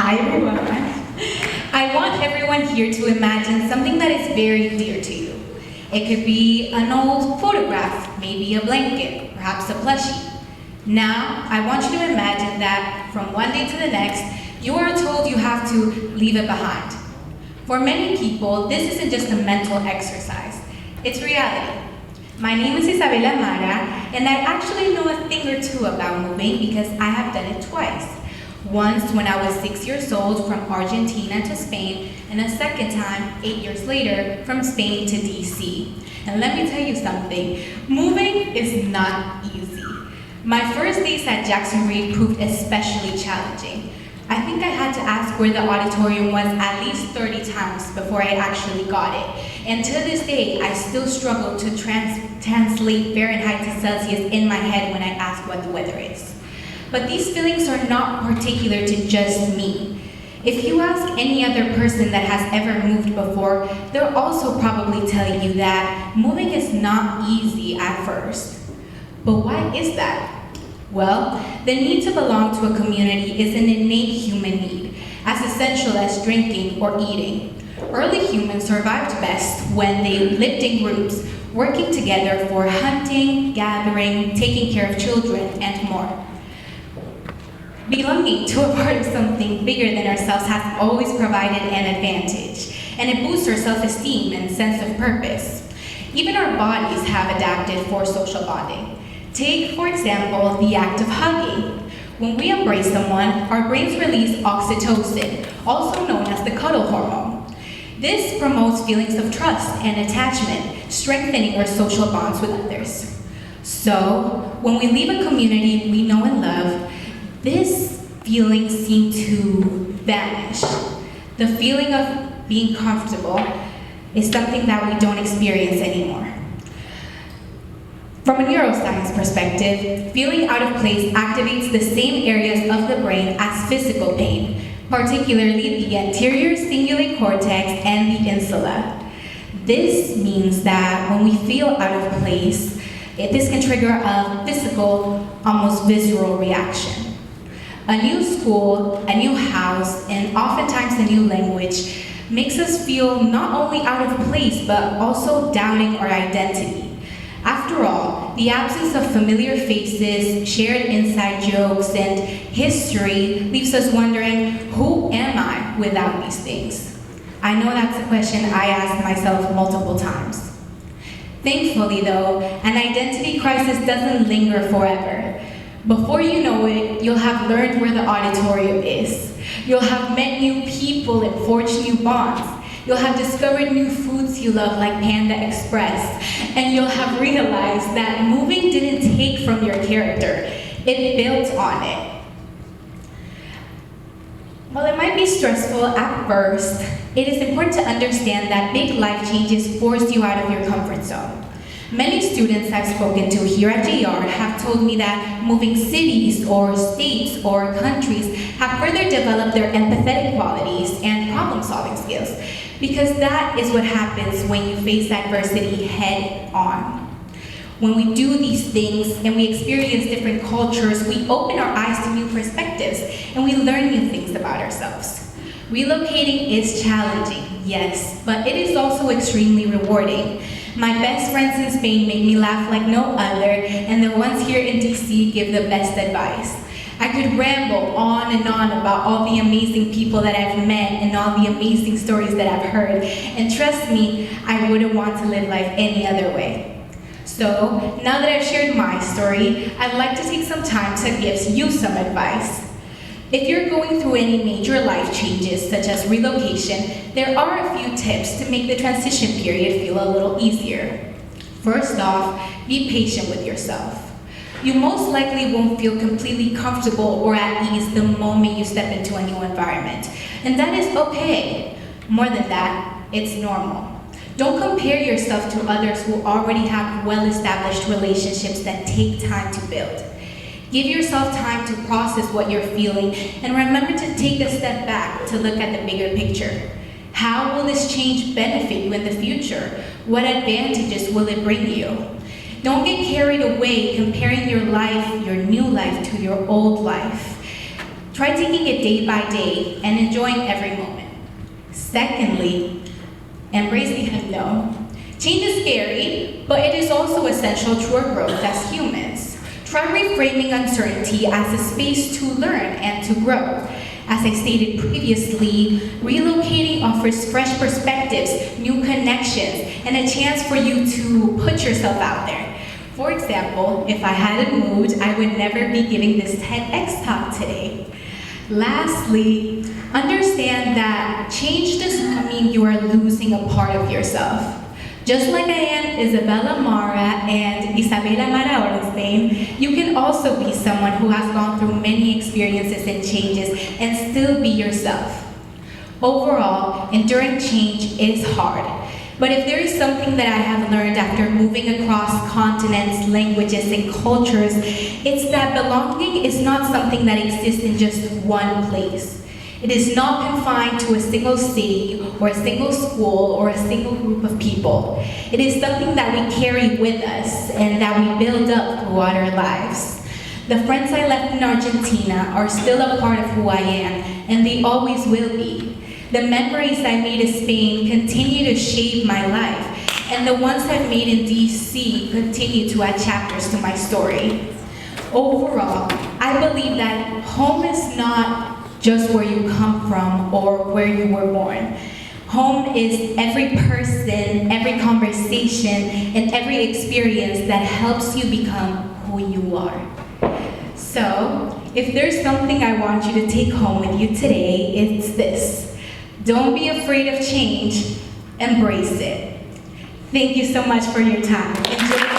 Hi everyone. I want everyone here to imagine something that is very dear to you. It could be an old photograph, maybe a blanket, perhaps a plushie. Now, I want you to imagine that from one day to the next, you are told you have to leave it behind. For many people, this isn't just a mental exercise, it's reality. My name is Isabela Mara, and I actually know a thing or two about moving because I have done it twice. Once when I was 6 years old from Argentina to Spain, and a second time, 8 years later, from Spain to DC. And let me tell you something, moving is not easy. My first days at Jackson Reed proved especially challenging. I think I had to ask where the auditorium was at least 30 times before I actually got it. And to this day, I still struggle to translate Fahrenheit to Celsius in my head when I ask what the weather is. But these feelings are not particular to just me. If you ask any other person that has ever moved before, they'll also probably tell you that moving is not easy at first. But why is that? Well, the need to belong to a community is an innate human need, as essential as drinking or eating. Early humans survived best when they lived in groups, working together for hunting, gathering, taking care of children, and more. Belonging to a part of something bigger than ourselves has always provided an advantage, and it boosts our self-esteem and sense of purpose. Even our bodies have adapted for social bonding. Take, for example, the act of hugging. When we embrace someone, our brains release oxytocin, also known as the cuddle hormone. This promotes feelings of trust and attachment, strengthening our social bonds with others. So, when we leave a community we know and love, this feeling seems to vanish. The feeling of being comfortable is something that we don't experience anymore. From a neuroscience perspective, feeling out of place activates the same areas of the brain as physical pain, particularly the anterior cingulate cortex and the insula. This means that when we feel out of place, this can trigger a physical, almost visceral reaction. A new school, a new house, and oftentimes a new language makes us feel not only out of place, but also doubting our identity. After all, the absence of familiar faces, shared inside jokes, and history leaves us wondering, who am I without these things? I know that's a question I asked myself multiple times. Thankfully though, an identity crisis doesn't linger forever. Before you know it, you'll have learned where the auditorium is. You'll have met new people and forged new bonds. You'll have discovered new foods you love like Panda Express. And you'll have realized that moving didn't take from your character, it built on it. While it might be stressful at first, it is important to understand that big life changes force you out of your comfort zone. Many students I've spoken to here at JR have told me that moving cities or states or countries have further developed their empathetic qualities and problem-solving skills, because that is what happens when you face adversity head on. When we do these things and we experience different cultures, we open our eyes to new perspectives and we learn new things about ourselves. Relocating is challenging, yes, but it is also extremely rewarding. My best friends in Spain make me laugh like no other, and the ones here in DC give the best advice. I could ramble on and on about all the amazing people that I've met and all the amazing stories that I've heard, and trust me, I wouldn't want to live life any other way. So, now that I've shared my story, I'd like to take some time to give you some advice. If you're going through any major life changes, such as relocation, there are a few tips to make the transition period feel a little easier. First off, be patient with yourself. You most likely won't feel completely comfortable or at ease the moment you step into a new environment, and that is okay. More than that, it's normal. Don't compare yourself to others who already have well-established relationships that take time to build. Give yourself time to process what you're feeling, and remember to take a step back to look at the bigger picture. How will this change benefit you in the future? What advantages will it bring you? Don't get carried away comparing your life, your new life, to your old life. Try taking it day by day and enjoying every moment. Secondly, embrace the unknown. Change is scary, but it is also essential to our growth as humans. Try reframing uncertainty as a space to learn and to grow. As I stated previously, relocating offers fresh perspectives, new connections, and a chance for you to put yourself out there. For example, if I hadn't moved, I would never be giving this TEDx talk today. Lastly, understand that change does not mean you are losing a part of yourself. Just like I am Isabella Mara and Isabella Mara Ornstein, you can also be someone who has gone through many experiences and changes and still be yourself. Overall, enduring change is hard. But if there is something that I have learned after moving across continents, languages, and cultures, it's that belonging is not something that exists in just one place. It is not confined to a single city, or a single school, or a single group of people. It is something that we carry with us and that we build up throughout our lives. The friends I left in Argentina are still a part of who I am, and they always will be. The memories I made in Spain continue to shape my life, and the ones I've made in DC continue to add chapters to my story. Overall, I believe that home is not just where you come from or where you were born. Home is every person, every conversation, and every experience that helps you become who you are. So, if there's something I want you to take home with you today, it's this. Don't be afraid of change, embrace it. Thank you so much for your time. Enjoy.